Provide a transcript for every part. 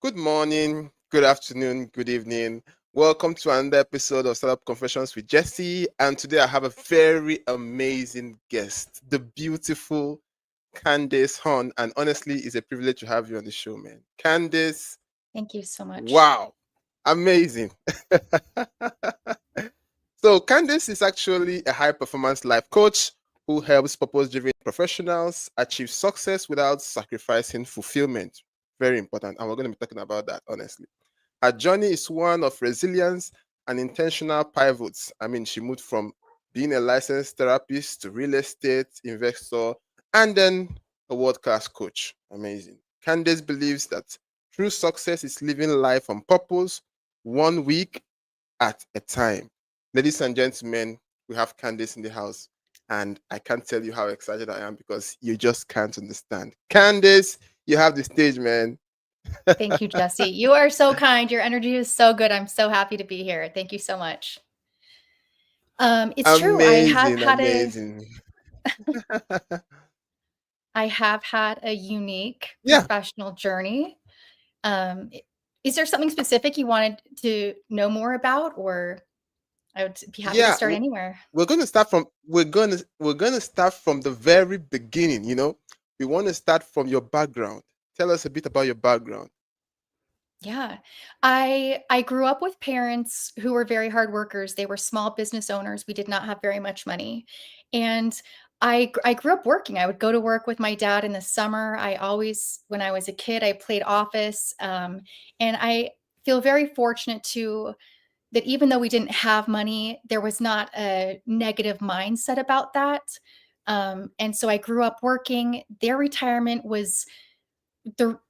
Good morning, good afternoon, good evening. Welcome to another episode of Startup Confessions with Jesse. And today I have a very amazing guest, the beautiful Candace Horne. And honestly, it's a privilege to have you on the show, man. Candace, Thank you so much. wow, amazing. So, Candace is actually a high performance life coach who helps purpose driven professionals achieve success without sacrificing fulfillment. Very important. And we're going to be talking about that, honestly. Her journey is one of resilience and intentional pivots. I mean, she moved from being a licensed therapist to real estate investor and then a world class coach. Amazing. Candace believes that true success is living life on purpose, one week at a time. Ladies and gentlemen, we have Candace in the house, and I can't tell you how excited I am because you just can't understand. Candace, you have the stage, man. Thank you, Jesse. You are so kind. Your energy is so good. I'm so happy to be here. Thank you so much. It's true. Amazing, amazing. I have had a unique Yeah, professional journey. Is there something specific you wanted to know more about, or I would be happy to yeah. start anywhere? We're gonna start from we're gonna start from the very beginning. We want to start from your background. Tell us a bit about your background. Yeah. I grew up with parents who were very hard workers. They were small business owners. We did not have very much money. And I grew up working. I would go to work with my dad in the summer. I always when I was a kid, I played office. And I feel very fortunate to that even though we didn't have money, there was not a negative mindset about that. And so I grew up working. Their retirement was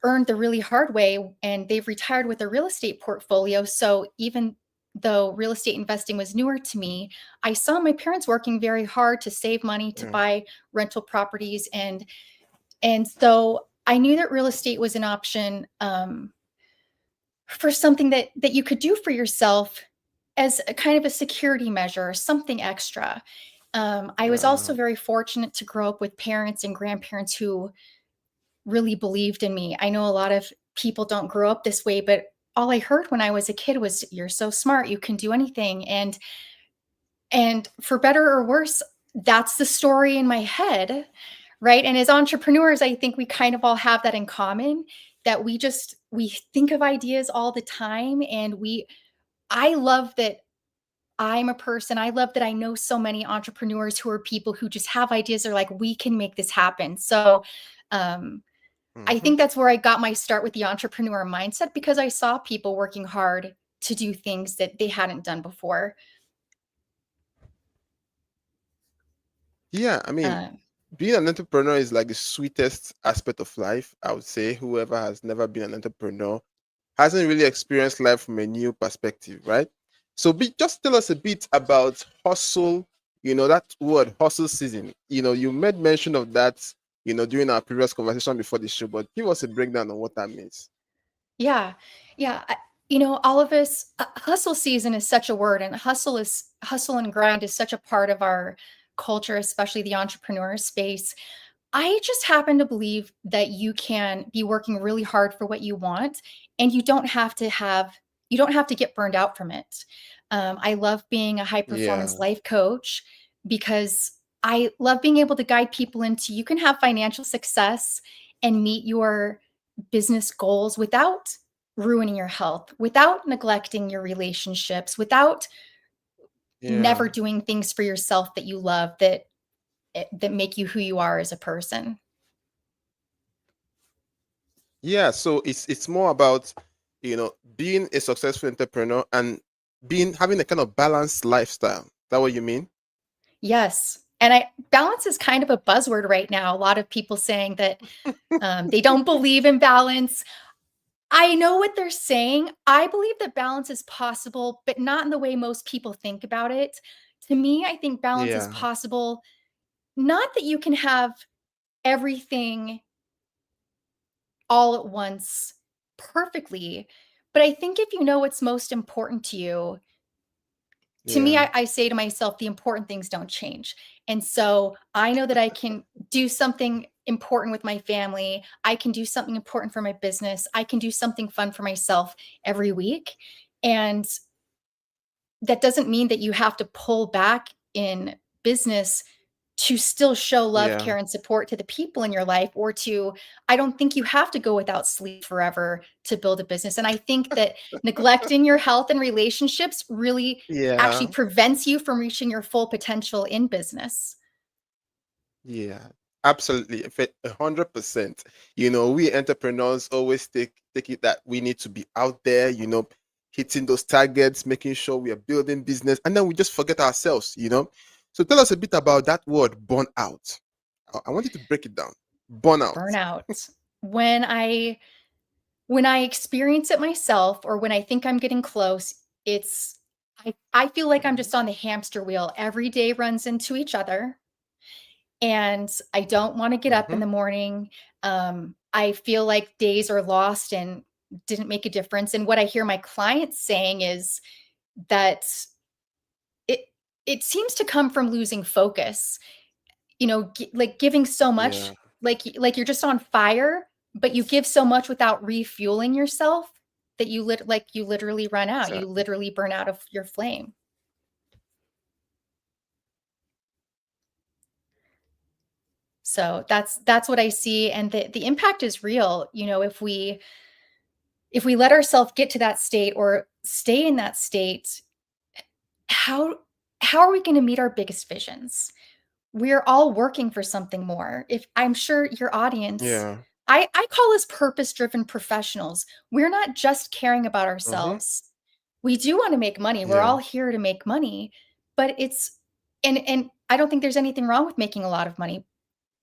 earned the really hard way, and they've retired with a real estate portfolio. So even though real estate investing was newer to me, I saw my parents working very hard to save money to Yeah. buy rental properties, and so I knew that real estate was an option, for something that you could do for yourself as a kind of a security measure, something extra. I was also Uh, very fortunate to grow up with parents and grandparents who really believed in me. I know a lot of people don't grow up this way, but all I heard when I was a kid was you're so smart, you can do anything. And for better or worse, that's the story in my head, right? And as entrepreneurs, I think we kind of all have that in common, that we think of ideas all the time, and we I love that I'm a person. I love that I know so many entrepreneurs who are people who just have ideas. They're like, we can make this happen. So um I mhm. think that's where I got my start with the entrepreneur mindset, because I saw people working hard to do things that they hadn't done before. Yeah, I mean, Uh, being an entrepreneur is like the sweetest aspect of life. I would say whoever has never been an entrepreneur hasn't really experienced life from a new perspective, right? So just tell us a bit about hustle, that word hustle season. You made mention of that, during our previous conversation before the show, but give us a breakdown on what that means. yeah, yeah. All of us, hustle season is such a word, and hustle and grind is such a part of our culture, especially the entrepreneur space. I just happen to believe that you can be working really hard for what you want, and you don't have to get burned out from it. I love being a high Yeah. performance life coach because I love being able to guide people into you can have financial success and meet your business goals without ruining your health, without neglecting your relationships, without Yeah. never doing things for yourself that you love, that make you who you are as a person. Yeah, so it's more about, being a successful entrepreneur and being having a kind of balanced lifestyle. Is that what you mean? Yes. And I balance is kind of a buzzword right now. A lot of people saying that they don't believe in balance. I know what they're saying. I believe that balance is possible, but not in the way most people think about it. To me, I think balance is Yeah. possible, not that you can have everything all at once perfectly, but I think if you know what's most important to you, To me, Yeah. I say to myself, the important things don't change. And so I know that I can do something important with my family. I can do something important for my business. I can do something fun for myself every week. And that doesn't mean that you have to pull back in business to still show love, Yeah. care, and support to the people in your life, or to, I don't think you have to go without sleep forever to build a business. And I think that neglecting your health and relationships really actually Yeah. prevents you from reaching your full potential in business. Yeah, absolutely. 100%. We entrepreneurs always take it that we need to be out there, hitting those targets, making sure we are building business, and then we just forget ourselves. So tell us a bit about that word burnout. I want you to break it down. Burnout. Burnout. When I when I experience it myself, or when I think I'm getting close, I feel like I'm Mhm. just on the hamster wheel. Every day runs into each other, and I don't wanna get up in Mhm. the morning. I feel like days are lost and didn't make a difference, and what I hear my clients saying is that it it seems to come from losing focus. Like giving so much, Yeah, like you're just on fire, but you give so much without refueling yourself that you literally run out. You exactly. literally burn out of your flame. So that's what I see, and the impact is real. If we let ourselves get to that state or stay in that state, how how are we going to meet our biggest visions? We're all working for something more. If I'm sure your audience, Yeah. I call us purpose-driven professionals. We're not just caring about Mhm. ourselves. We do wanna make money. We're Yeah. all here to make money, but it's and I don't think there's anything wrong with making a lot of money,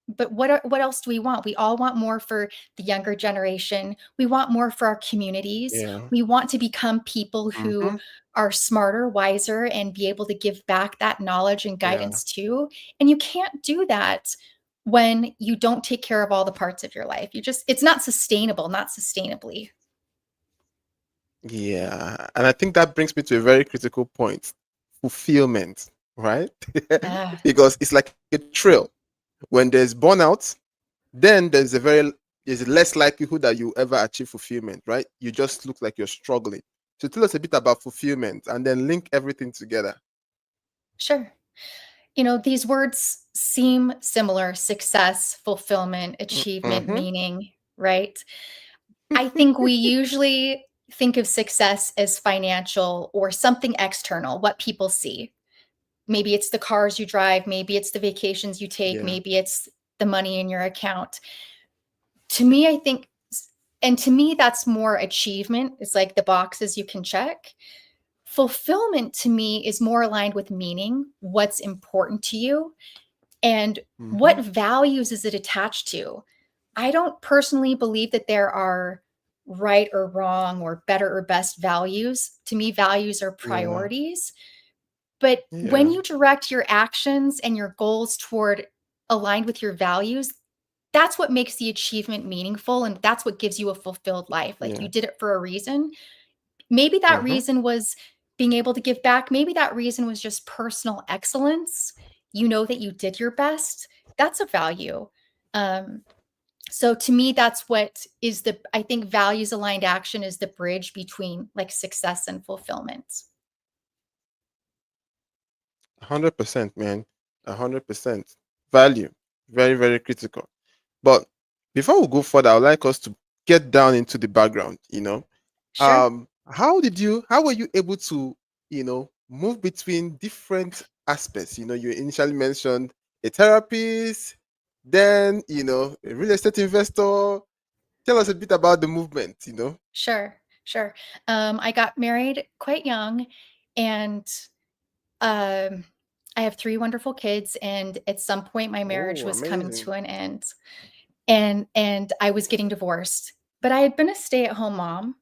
but what else do we want? We all want more for the younger generation. We want more for our communities. Yeah. We want to become people who Mhm. are smarter, wiser, and be able to give back that knowledge and Yeah. guidance too. And you can't do that when you don't take care of all the parts of your life. It's not sustainable, not sustainably. Yeah. And I think that brings me to a very critical point. Fulfillment, right? Ah, Because it's like a trail. When there's burnout, then there's less likelihood that you ever achieve fulfillment, right? You just look like you're struggling. So tell us a bit about fulfillment and then link everything together. sure. These words seem similar: success, fulfillment, achievement, Mm-hmm. meaning, right? I think we usually think of success as financial or something external, what people see. Maybe it's the cars you drive, maybe it's the vacations you take, Yeah. maybe it's the money in your account. To me, I think, and to me, that's more achievement. It's like the boxes you can check. Fulfillment to me is more aligned with meaning, what's important to you, and Mm-hmm. what values is it attached to? I don't personally believe that there are right or wrong or better or best values. To me, values are Yeah. priorities. But when Yeah. you direct your actions and your goals toward aligned with your values, that's what makes the achievement meaningful. And that's what gives you a fulfilled life. Like you Yeah. did it for a reason. Maybe that Mm-hmm. reason was being able to give back. Maybe that reason was just personal excellence. You know that you did your best. That's a value. Um, so to me, that's what is I think values aligned action is the bridge between like success and fulfillment. 100%, man. 100%. Value. Very, very critical. But before we go further, I'd like us to get down into the background. Sure, How were you able to, move between different aspects? You initially mentioned a therapist, then, a real estate investor. Tell us a bit about the movement. sure. I got married quite young, and um, I have three wonderful kids. And at some point, my marriage Oh, was coming amazing. to an end, and I was getting divorced. But I had been a stay-at-home mom.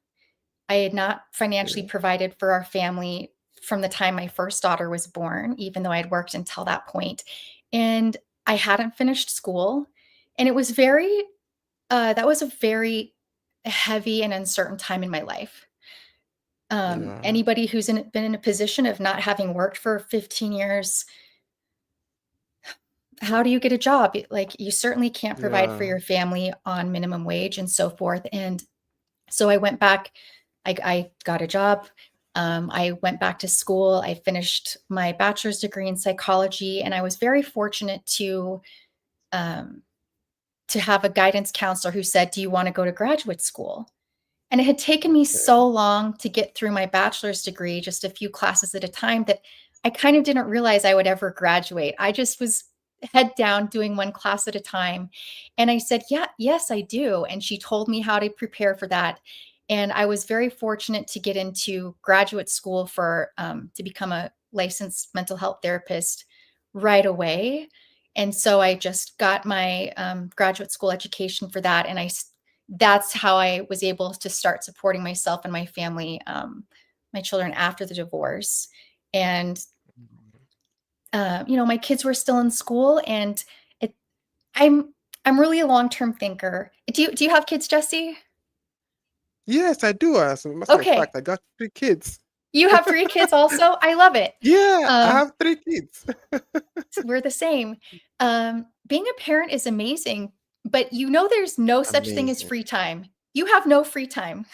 I had not financially Okay. provided for our family from the time my first daughter was born, even though I'd worked until that point. And I hadn't finished school. And that was a very heavy and uncertain time in my life. Yeah. Anybody who's been in a position of not having worked for 15 years, how do you get a job? Like, you certainly can't provide for Yeah. your family on minimum wage and so forth. And so I went back, I got a job. I went back to school. I finished my bachelor's degree in psychology, and I was very fortunate um, to have a guidance counselor who said, "Do you want to go to graduate school?" And it had taken me Okay. so long to get through my bachelor's degree, just a few classes at a time, that I kind of didn't realize I would ever graduate. I just was head down doing one class at a time. And I said, "Yeah, yes, I do." And she told me how to prepare for that. And I was very fortunate to get into graduate school for to become a licensed mental health therapist right away. And so I just got my graduate school education for that. And that's how I was able to start supporting myself and my family, my children after the divorce. And my kids were still in school, and it, I'm I'm really a long-term thinker. Do you have kids, Jesse? Yes, I do. As a matter of Okay, fact, I got 3 kids. you have 3 kids also. I love it. Yeah, I Um, have 3 kids. we're the same. Being a parent is amazing, but there's no such thing as Amazing. free time. You have no free time.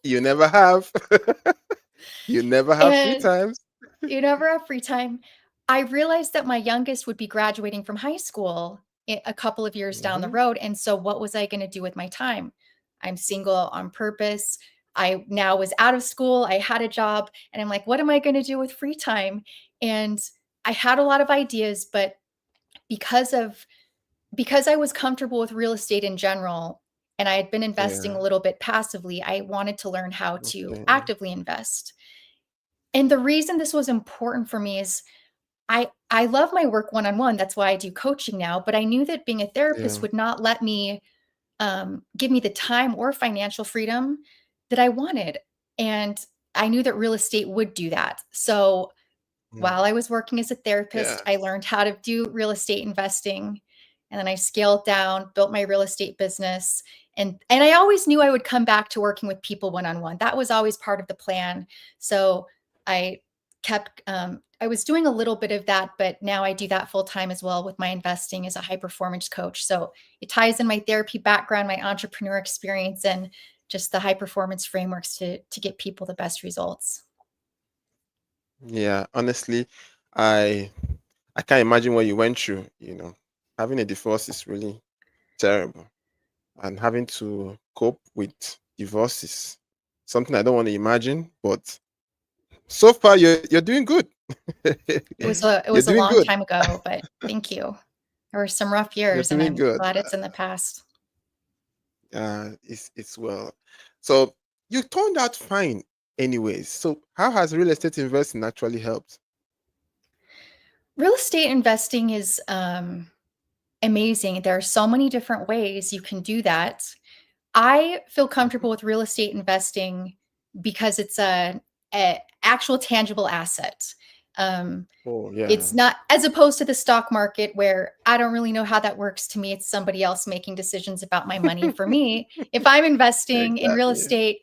You never have. You never have free And times. you never have free time. I realized that my youngest would be graduating from high school a couple of years down the Hmm. road. And so, what was I going to do with my time? I'm single on purpose. I now was out of school. I had a job. And I'm like, what am I going to do with free time? And I had a lot of ideas, but because of because I was comfortable with real estate in general, and I had been investing a Yeah. little bit passively, I wanted to learn how to Okay. actively invest. And the reason this was important for me is I love my work one-on-one. That's why I do coaching now, but I knew that being a therapist Yeah. would not let me, give me the time or financial freedom that I wanted, and I knew that real estate would do that. So, while Mm. I was working as a therapist, I Yes. learned how to do real estate investing, and then I scaled down, built my real estate business, and I always knew I would come back to working with people one-on-one. That was always part of the plan. So I I was doing a little bit of that, but now I do that full time as well with my investing as a high performance coach. So it ties in my therapy background, my entrepreneur experience, and just the high performance frameworks to get people the best results. Yeah. Honestly, I I can't imagine what you went through. Having a divorce is really terrible, and having to cope with divorce is something I don't want to imagine. But so far, you're doing good. It You're was a doing long good. time ago, but thank you. There were some rough You're years, and doing I'm good. glad it's in the past. It's well. So you turned out fine, anyways. So how has real estate investing actually helped? Real estate investing is amazing. There are so many different ways you can do that. I feel Mhm. comfortable with real estate investing because it's a actual tangible asset. Um, Oh it's yeah, not, as opposed to the stock market, where I don't really know how that works. To me, it's somebody else making decisions about my money. For me, if I'm investing in real exactly. estate,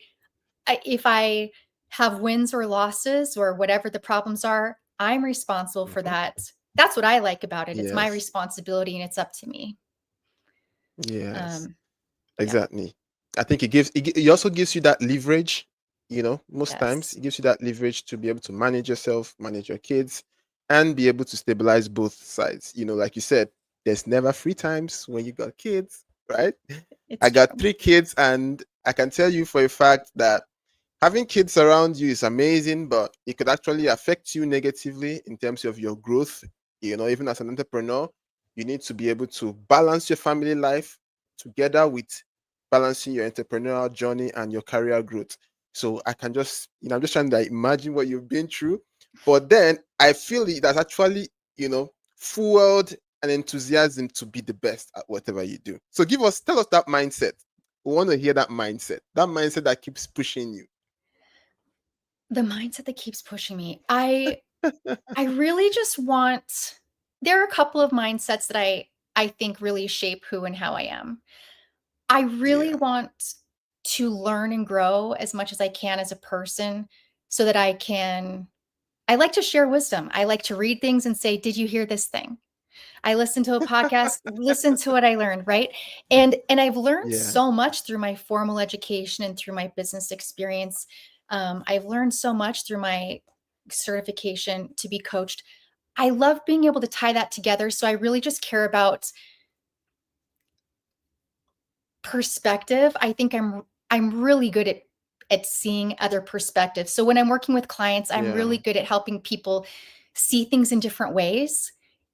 if I have wins or losses or whatever the problems are, I'm responsible for Mhm. that. That's what I like about it. It's my Yes, responsibility and it's up to me. yes, Um, yeah. exactly. I think it also gives you that leverage. Most times Yes. it gives you that leverage to be able to manage yourself, manage your kids, and be able to stabilize both sides. Like you said, there's never free times when you got kids, right? I It's got true. 3 kids, and I can tell you for a fact that having kids around you is amazing, but it could actually affect you negatively in terms of your growth. Even as an entrepreneur, you need to be able to balance your family life together with balancing your entrepreneurial journey and your career growth. So I can just, I'm just trying to imagine what you've been through. But then I feel it has actually, fueled an enthusiasm to be the best at whatever you do. So tell us that mindset. We want to hear that mindset that keeps pushing you. The mindset that keeps pushing me. I really just want there are a couple of mindsets that I think really shape who and how I am. I really Yeah. want to learn and grow as much as I can as a person so that I like to share wisdom. I like to read things and say, "Did you hear this thing?" I listen to a podcast, listen to what I learned, right? And I've learned Yeah. so much through my formal education and through my business experience. I've learned so much through my certification to be coached. I love being able to tie that together. So I really just care about perspective. I think I'm really good at seeing other perspectives. So when I'm working with clients, I'm Yeah. really good at helping people see things in different ways.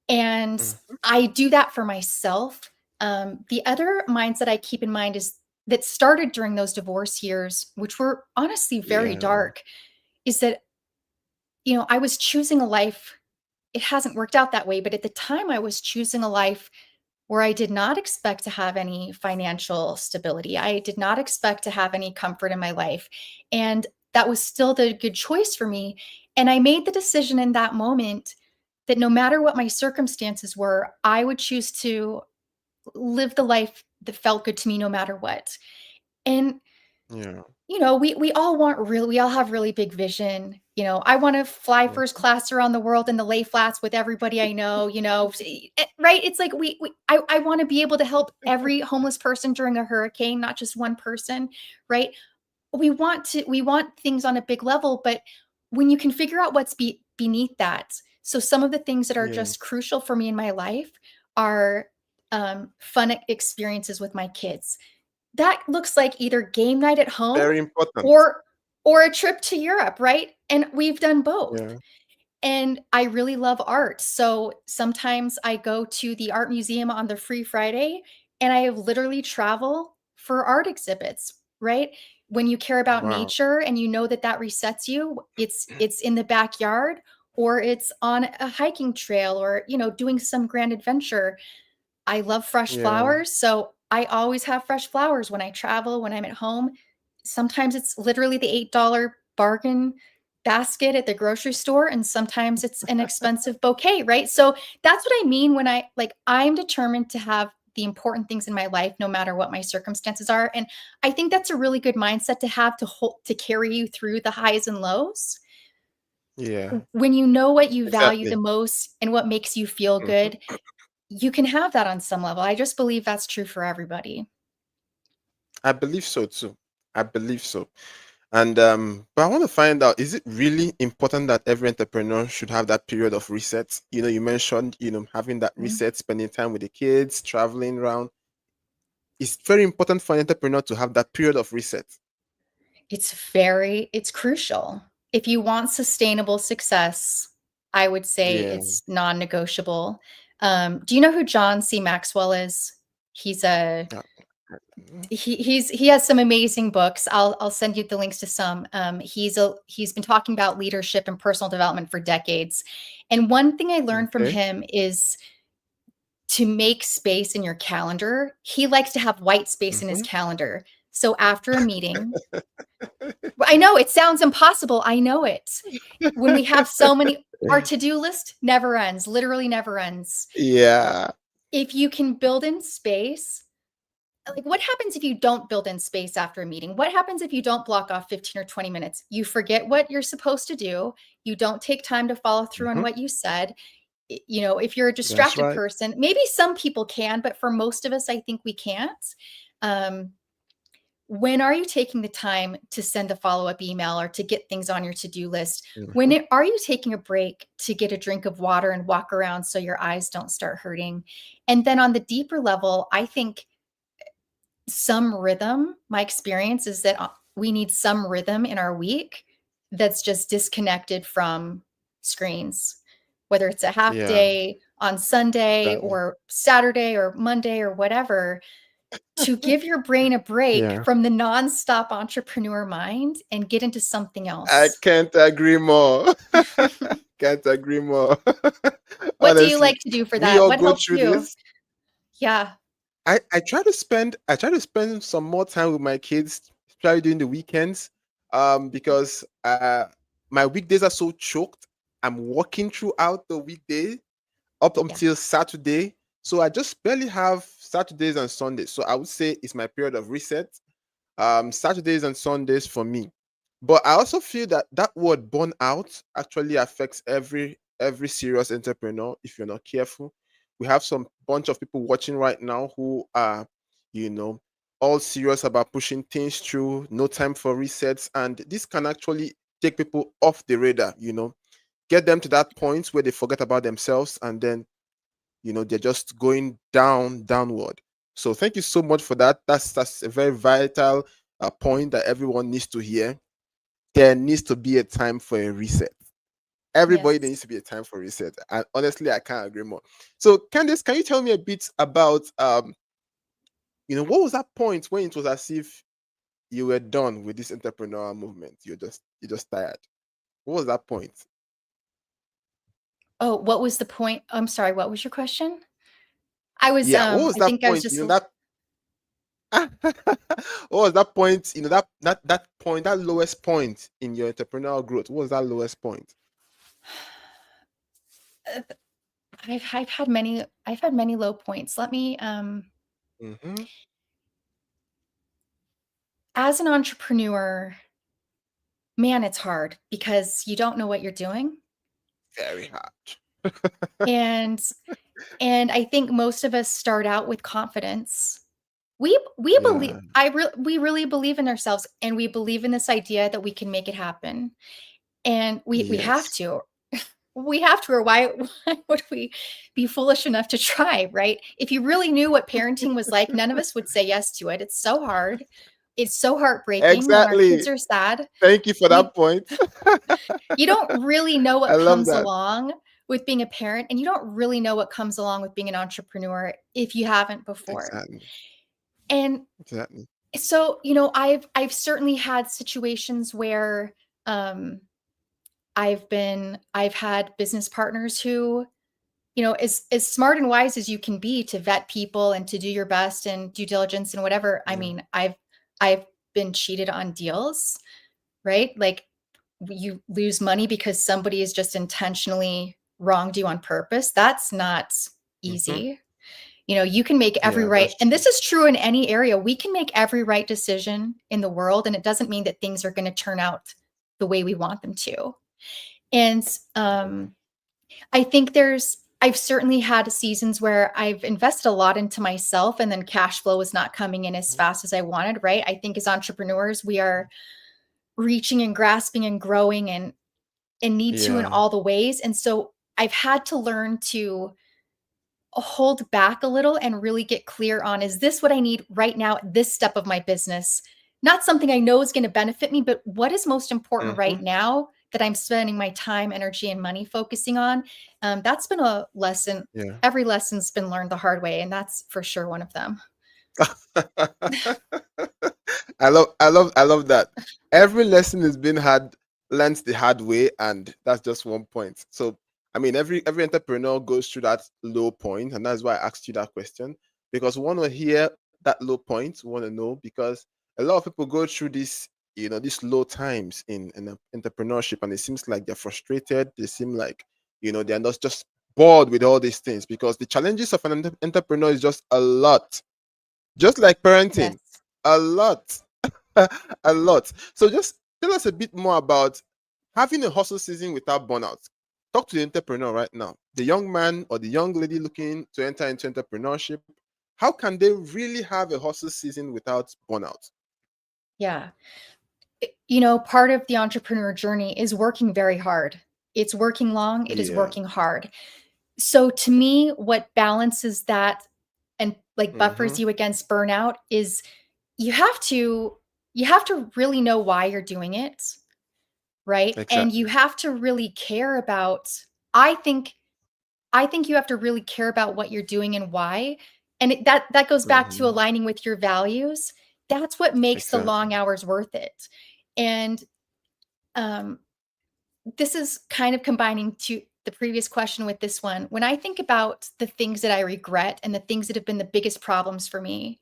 And Mhm. I do that for myself. The other mindset I keep in mind is that started during those divorce years, which were honestly very Yeah. dark, is that, I was choosing a life. It hasn't worked out that way, but at the time I was choosing a life where I did not expect to have any financial stability. I did not expect to have any comfort in my life. And that was still the good choice for me. And I made the decision in that moment that no matter what my circumstances were, I would choose to live the life that felt good to me no matter what. And Yeah. we all have really big vision. I want to fly Mhm. first class around the world in the lay flats with everybody I know, right? It's like I want to be able to help every homeless person during a hurricane, not just one person, right? We want things on a big level, but when you can figure out what's beneath that. So some of the things that are Yeah. just crucial for me in my life are fun experiences with my kids. That looks like either game night at home Very important. or a trip to Europe, right? And we've done both. Yeah. And I really love art. So sometimes I go to the art museum on the free Friday and I literally travel for art exhibits, right? When you care about Wow. nature and you know that that resets you, it's in the backyard or it's on a hiking trail or, doing some grand adventure. I love fresh Yeah. flowers, so I always have fresh flowers when I travel, when I'm at home. Sometimes it's literally the $8 bargain basket at the grocery store, and sometimes it's an expensive bouquet, right? So that's what I mean when I'm determined to have the important things in my life no matter what my circumstances are, and I think that's a really good mindset to have to carry you through the highs and lows. Yeah. When you know what you value the Exactly. most and what makes you feel Mhm. good, you can have that on some level. I just believe that's true for everybody. I believe so too. I believe so. And but I want to find out, is it really important that every entrepreneur should have that period of reset? You mentioned, having that Mhm. reset, spending time with the kids, traveling around. It's very important for an entrepreneur to have that period of reset. It's crucial. If you want sustainable success, I would say Yeah. it's non-negotiable. Do you know who John C. Maxwell is? He's a Yeah. Mhm. he has some amazing books. I'll send you the links to some. He's been talking about leadership and personal development for decades. And one thing I learned from Okay. him is to make space in your calendar. He likes to have white space in his Mhm. calendar. So after a meeting, I know it sounds impossible. I know it. When we have so many, our to-do list never ends, literally never ends. Yeah. If you can build in space, like what happens if you don't build in space after a meeting? What happens if you don't block off 15 or 20 minutes? You forget what you're supposed to do. You don't take time to follow through on Mhm. what you said. If you're a That's distracted right. person, maybe some people can, but for most of us, I think we can't. Um, when are you taking the time to send a follow-up email or to get things on your to-do list? Mhm. Are you taking a break to get a drink of water and walk around so your eyes don't start hurting? And then on the deeper level, I think some rhythm, my experience is that we need some rhythm in our week that's just disconnected from screens, whether it's a half Yeah. day on Sunday Exactly. or Saturday or Monday or whatever, to give your brain a break Yeah. from the nonstop entrepreneur mind and get into something I else. can't agree more. Can't agree more. What do you Honestly, like to do for we that? all What go helps through you? this. Yeah. I try to spend some more time with my kids, especially during the weekends, because my weekdays are so choked. I'm working throughout the weekday up Yeah. until Saturday, so I just barely have Saturdays and Sundays. So I would say it's my period of reset. Saturdays and Sundays for me. But I also feel that that word burnout actually affects every serious entrepreneur if you're not careful. We have some bunch of people watching right now who are, you know, all serious about pushing things through, no time for resets, and this can actually take people off the radar, get them to that point where they forget about themselves, and then they're just going downward. So thank you so much for that. That's a very vital point that everyone needs to hear. There needs to be a time for a reset. Everybody, there Yes. needs to be a time for reset, and honestly I can't agree more. So Candice, can you tell me a bit about what was that point when it was as if you were done with this entrepreneurial movement? You're just tired. What was that point? Oh, what was the point? I'm sorry, what was your question? I was, Yeah, what was I that think I was point? just That what was that point? That lowest point in your entrepreneurial growth. What was that lowest point? uh, I've had many low points. Let me, Mm-hmm. as an entrepreneur, man, it's hard because you don't know what you're doing. Very hard. And and I think most of us start out with confidence. We believe Yeah. we really believe in ourselves, and we believe in this idea that we can make it happen. And we have Yes. to. We have to, or why why would we be foolish enough to try, right? If you really knew what parenting was like, none of us would say yes to it. It's so hard. It's so heartbreaking when our kids Exactly. are sad. Thank you for You that point. you don't really know I what love comes that. along with being a parent, and you don't really know what comes along with being an entrepreneur if you haven't before. Exactly. And Exactly. so, I've certainly had situations where um I've had business partners who, as smart and wise as you can be to vet people and to do your best and due diligence and whatever. I Yeah. mean, I've been cheated on deals, right? Like, you lose money because somebody has just intentionally wronged you on purpose. That's not Mm-hmm. easy. You can make every Yeah, right, that's and true. this is true in any area. We can make every right decision in the world, and it doesn't mean that things are going to turn out the way we want them to. And Yeah. I think I've certainly had seasons where I've invested a lot into myself, and then cash flow was not coming in as fast as I wanted, right? I think as entrepreneurs, we are reaching and grasping and growing and need to in Yeah. all the ways. And so I've had to learn to hold back a little and really get clear on, is this what I need right now at this step of my business? Not something I know is going to benefit me, but what is most important Mm-hmm. right now that I'm spending my time, energy, and money focusing on? That's been a lesson. Yeah. Every lesson's been learned the hard way, and that's for sure one of them. I love that. Every lesson has been learned the hard way, and that's just one point. So I mean, every entrepreneur goes through that low point, and that's why I asked you that question, because we want to hear that low point. We want to know, because a lot of people go through these low times in entrepreneurship, and it seems like they're frustrated. They seem like they're not just bored with all these things, because the challenges of an entrepreneur is just a lot, just like parenting, Yes. a lot. A lot. So just tell us a bit more about having a hustle season without burnout. Talk to the entrepreneur right now, the young man or the young lady looking to enter into entrepreneurship. How can they really have a hustle season without burnout? Yeah. Part of the entrepreneur journey is working very hard. It's working long, it is Yeah. working hard. So to me, what balances that and like Mm-hmm. buffers you against burnout is you have to you have to really know why you're doing it, right? And you Exactly. have to really care about, I think I think you have to really care about what you're doing and why. And that goes back to Mm-hmm. aligning with your values. That's what makes the long Exactly. hours worth it. And um this is kind of combining to the previous question with this one. When I think about the things that I regret and the things that have been the biggest problems for me,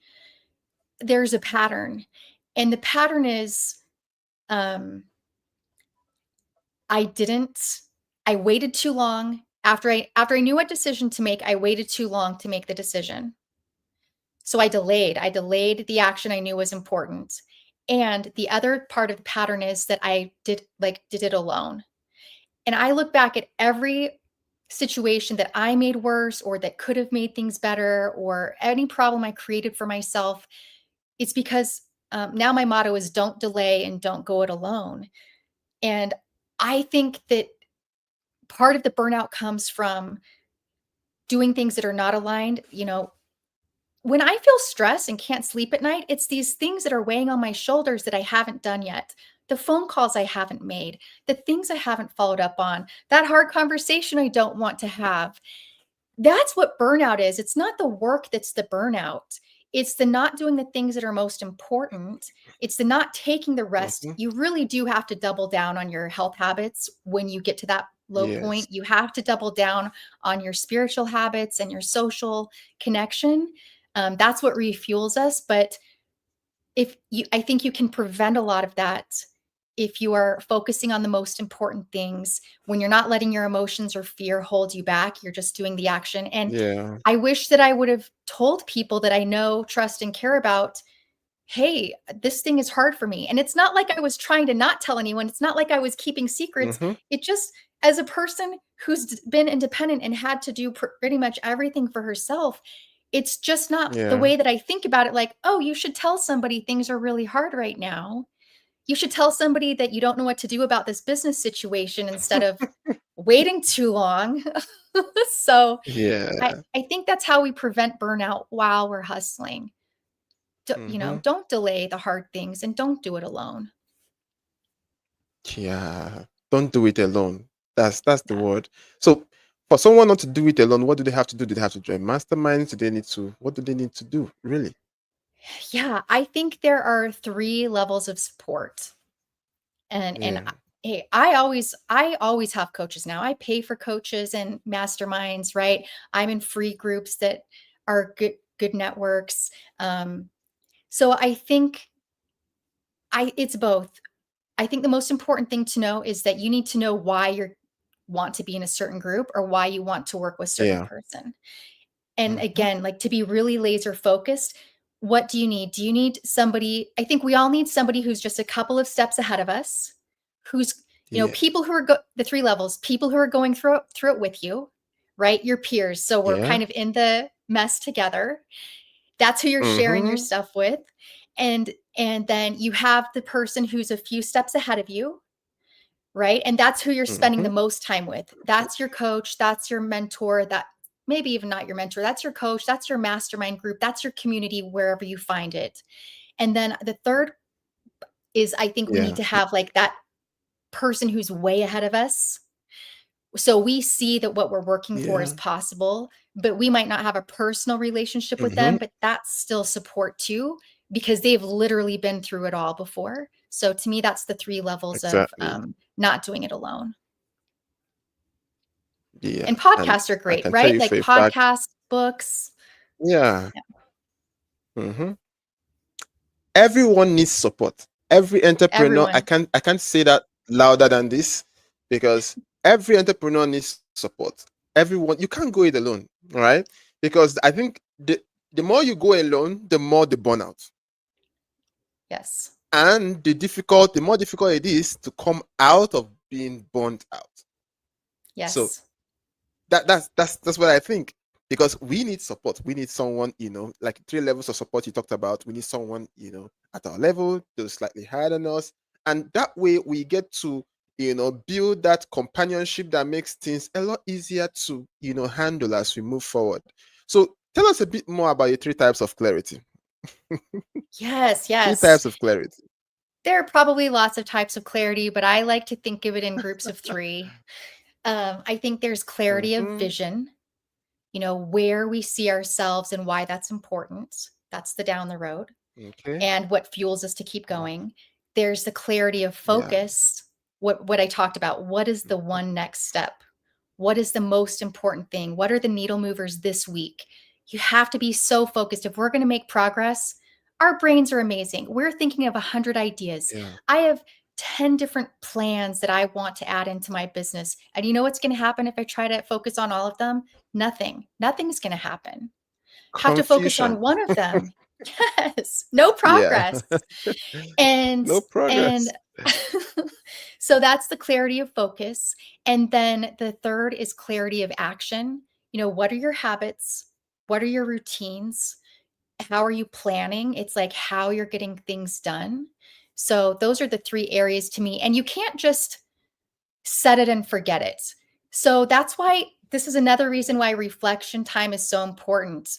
there's a pattern. And the pattern is, um, I didn't, I waited too long. After I knew what decision to make, I waited too long to make the decision. So I delayed. I delayed the action I knew was important. And the other part of the pattern is that I did it alone. And I look back at every situation that I made worse or that could have made things better or any problem I created for myself. It's because now my motto is don't delay and don't go it alone. And I think that part of the burnout comes from doing things that are not aligned. When I feel stressed and can't sleep at night, it's these things that are weighing on my shoulders that I haven't done yet. The phone calls I haven't made, the things I haven't followed up on, that hard conversation I don't want to have. That's what burnout is. It's not the work that's the burnout. It's the not doing the things that are most important. It's the not taking the rest. Hmm. You really do have to double down on your health habits when you get to that low Yes. point. You have to double down on your spiritual habits and your social connection. That's what refuels us. But I think you can prevent a lot of that if you are focusing on the most important things, when you're not letting your emotions or fear hold you back, you're just doing the action. And Yeah. I wish that I would have told people that I know, trust, and care about, hey, this thing is hard for me. And it's not like I was trying to not tell anyone. It's not like I was keeping secrets. Hmm. It just, as a person who's been independent and had to do pretty much everything for herself, it's just not the Yeah. way that I think about it. Like, oh, you should tell somebody things are really hard right now. You should tell somebody that you don't know what to do about this business situation instead of waiting too long. So I, Yeah. I think that's how we prevent burnout while we're hustling. Hmm. Don't delay the hard things and don't do it alone. Yeah. Don't do it alone. That's the Yeah. word. So for someone not to do it alone, what do they have to do? Do they have to join masterminds? Do they need to? What do they need to do? Really? Yeah, I think there are 3 levels of support. And Yeah. hey, I always have coaches now. I pay for coaches and masterminds, right? I'm in free groups that are good networks. So I think it's both. I think the most important thing to know is that you need to know why you want to be in a certain group or why you want to work with certain Yeah. person. And Hmm. again, like to be really laser focused, what do you need? Do you need somebody? I think we all need somebody who's just a couple of steps ahead of us, who's, Yes. people who are the 3 levels, people who are going through it with you, right? Your peers. So we're Yeah. kind of in the mess together. That's who you're sharing your Hmm. stuff with. And then you have the person who's a few steps ahead of you, right? And that's who you're spending Hmm. the most time with. That's your coach, that's your mentor, that maybe even not your mentor, that's your coach, that's your mastermind group, that's your community wherever you find it. And then the third is I think we need Yeah. to have like that person who's way ahead of us. So we see that what we're working for is Yeah. possible, but we might not have a personal relationship with Hmm. them, but that's still support too, because they've literally been through it all before. So to me, that's the 3 levels of Exactly. not doing it alone. Yeah. And And podcasts are I great, can tell right? you for Like a fact. podcasts, books. Yeah. Yeah, Hmm. Everyone needs support. Every entrepreneur, I everyone. can't say that louder than this, because every entrepreneur needs support. Everyone, you can't go it alone, right? Because I think the more you go alone, the more the burnout. Yes. And the more difficult it is to come out of being burnt out. So Yes. that's what I think. Because we need support. We need someone, like 3 levels of support you talked about. We need someone, at our level, those slightly higher than us. And that way we get to, build that companionship that makes things a lot easier to, handle as we move forward. So tell us a bit more about your 3 types of clarity. Yes. 3 Yes. types of clarity. There are probably lots of types of clarity, but I like to think of it in groups of 3. I think there's clarity of Hmm. vision, where we see ourselves and why that's important. That's the down the road. Okay. And what fuels us to keep Mm. going. There's the clarity of Yeah. focus, what I talked about. What is the Mhm. one next step? What is the most important thing? What are the needle movers this week? You have to be so focused. If we're going to make progress, our brains are amazing. We're thinking of 100 ideas. Yeah. I have 10 different plans that I want to add into my business. And you know what's going to happen if I try to focus on all of them? Nothing. Nothing's going to happen. Have to focus Confusion. on one of them. Yes, no Yeah. progress. And No and progress. so that's the clarity of focus. And then the third is clarity of action. What are your habits? What are your routines? How are you planning? It's like how you're getting things done. So those are the three areas to me. And you can't just set it and forget it. So that's why this is another reason why reflection time is so important.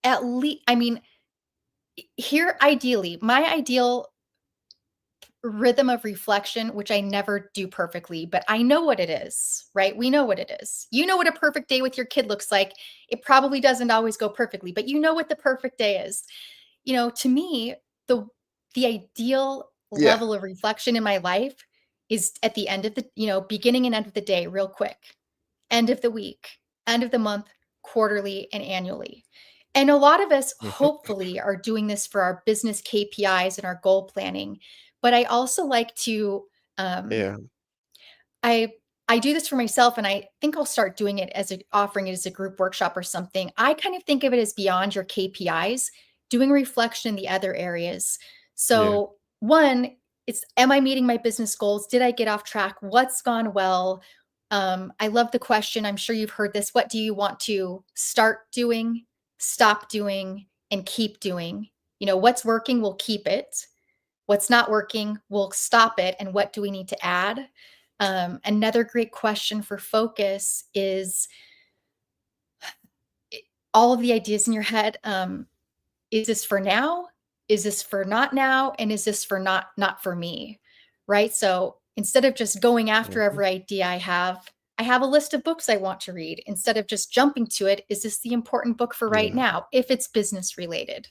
At least, I mean, here, ideally, my ideal rhythm of reflection, which I never do perfectly, but I know what it is, right? We know what it is. You know what a perfect day with your kid looks like. It probably doesn't always go perfectly, but you know what the perfect day is. To me, the ideal Yeah. level of reflection in my life is at the end of the, beginning and end of the day, real quick, end of the week, end of the month, quarterly and annually. And a lot of us Mhm. hopefully are doing this for our business KPIs and our goal planning. But I also like to, um, Yeah. I I do this for myself, and I think I'll start doing it offering it as a group workshop or something. I kind of think of it as beyond your KPIs, doing reflection in the other areas. Yeah. So, one, it's, am I meeting my business goals? Did I get off track? What's gone well? I love the question. I'm sure you've heard this. What do you want to start doing, stop doing, and keep doing? What's working, we'll keep it. What's not working, we'll stop it. And what do we need to add? Another great question for focus is all of the ideas in your head. Is this for now? Is this for not now? And is this for not for me? Right. So instead of just going after Mhm. every idea I have a list of books I want to read. Instead of just jumping to it, is this the important book for right Yeah. now? If it's business related.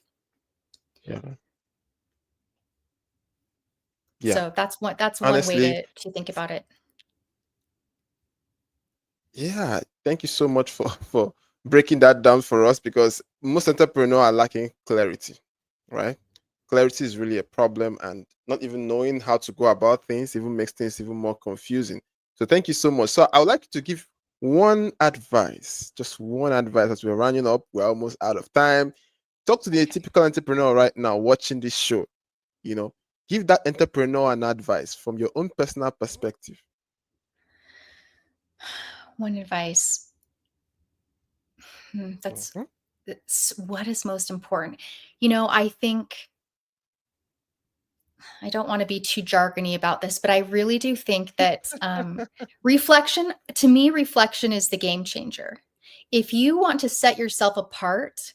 Yeah. Yeah. So that's one way Honestly, to think about it. yeah. Thank you so much for breaking that down for us, because most entrepreneurs are lacking clarity, right? Clarity is really a problem, and not even knowing how to go about things even makes things even more confusing. So thank you so much. So I would like to give one advice, just one advice, as we're running up. We're almost out of time. Talk to the Okay. typical entrepreneur right now watching this show. You know, give that entrepreneur an advice from your own personal perspective. One advice. That's Mhm. what is most important. I think I don't want to be too jargony about this, but I really do think that reflection, to me, reflection is the game changer. If you want to set yourself apart,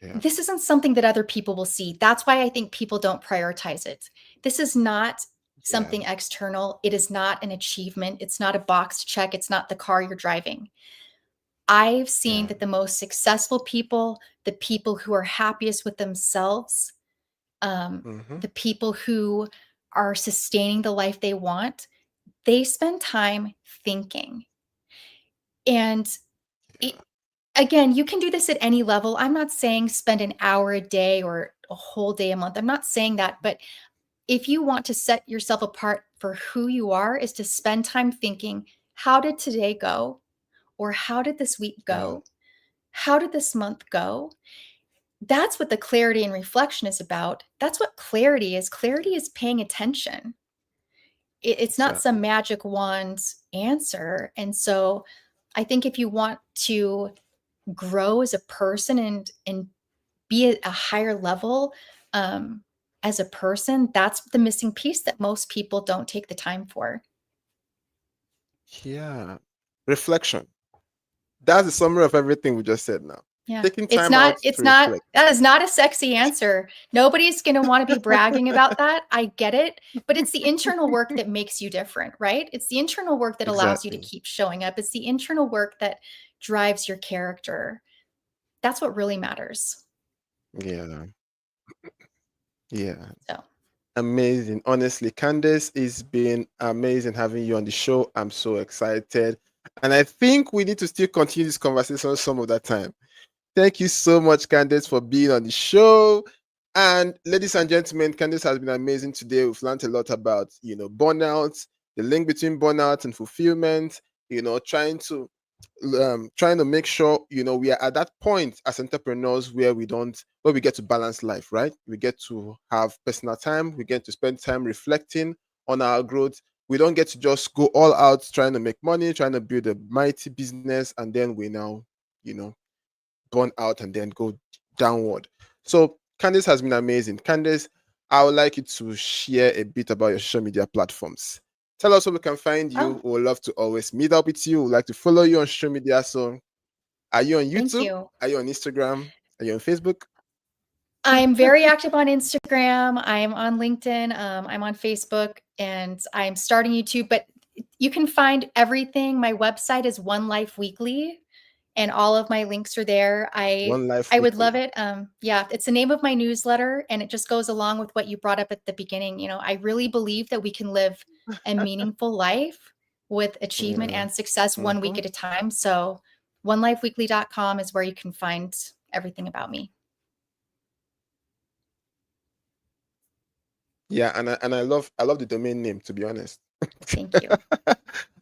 Yeah. this isn't something that other people will see. That's why I think people don't prioritize it. This is not Yeah. something external. It is not an achievement. It's not a box to check. It's not the car you're driving. I've seen Yeah. that the most successful people, the people who are happiest with themselves, Hmm. the people who are sustaining the life they want, they spend time thinking. And it, Yeah. again, you can do this at any level. I'm not saying spend an hour a day or a whole day a month. I'm not saying that. But if you want to set yourself apart for who you are, is to spend time thinking, how did today go? Or how did this week Yeah. go? How did this month go? That's what the clarity and reflection is about. That's what clarity is. Clarity is paying attention. It's not some Exactly. magic wand answer. And so I think if you want to grow as a person and be at a higher level um, as a person, that's the missing piece that most people don't take the time for. Yeah. Reflection. That's the summary of everything we just said now. Yeah. Taking time out to reflect. That is not a sexy answer. Nobody's going to want to be bragging about that. I get it. But it's the internal work that makes you different, right? It's the internal work that allows you to Exactly. keep showing up. It's the internal work that drives your character. That's what really matters. Yeah. Yeah. So, Amazing. Honestly, Candace, it's been amazing having you on the show. I'm so excited. And I think we need to still continue this conversation some of that time. Thank you so much, Candace, for being on the show. And ladies and gentlemen, Candace has been amazing today. We've learned a lot about, burnout, the link between burnout and fulfillment, trying to trying to make sure we are at that point as entrepreneurs where we get to balance life, right? We get to have personal time, we get to spend time reflecting on our growth. We don't get to just go all out trying to make money, trying to build a mighty business, and then we now you know burn out and then go downward. So Candice has been amazing. Candice, I would like you to share a bit about your social media platforms. Tell us where we can find you. Oh, We would love to always meet up with you. We'd like to follow you on social media. So are you on thank YouTube? you. Are you on Instagram? Are you on Facebook? I'm very active on Instagram. I'm on LinkedIn. I'm on Facebook, and I'm starting YouTube. But you can find everything. My website is One Life Weekly, and all of my links are there. I One Life I would love Weekly. it. Yeah, it's the name of my newsletter, and it just goes along with what you brought up at the beginning. I really believe that we can live a meaningful life with achievement Yeah. and success one week Hmm. at a time. So, onelifeweekly.com is where you can find everything about me. Yeah, and I love the domain name, to be honest. Thank you.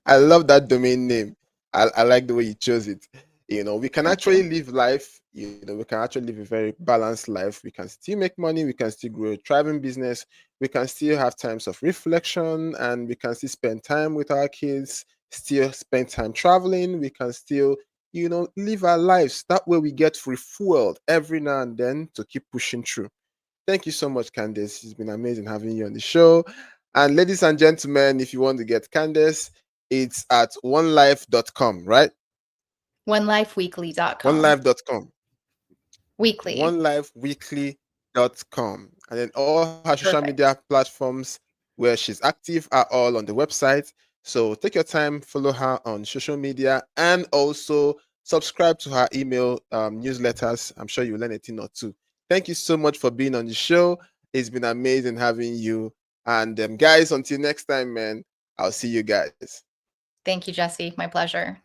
I love that domain name. I like the way you chose it. We can Thank actually you. live life, we can actually live a very balanced life. We can still make money, we can still grow a thriving business, we can still have times of reflection, and we can still spend time with our kids, still spend time traveling, we can still, live our lives. That way we get refueled every now and then to keep pushing through. Thank you so much, Candace. It's been amazing having you on the show. And ladies and gentlemen, if you want to get Candace, it's at onelife.com, right? onelifeweekly.com. Onelife.com. Weekly. onelifeweekly.com. And then all her social media Perfect. platforms where she's active are all on the website. So take your time, follow her on social media, and also subscribe to her email newsletters. I'm sure you'll learn a thing or two. Thank you so much for being on the show. It's been amazing having you. And guys, until next time, man, I'll see you guys. Thank you, Jesse. My pleasure.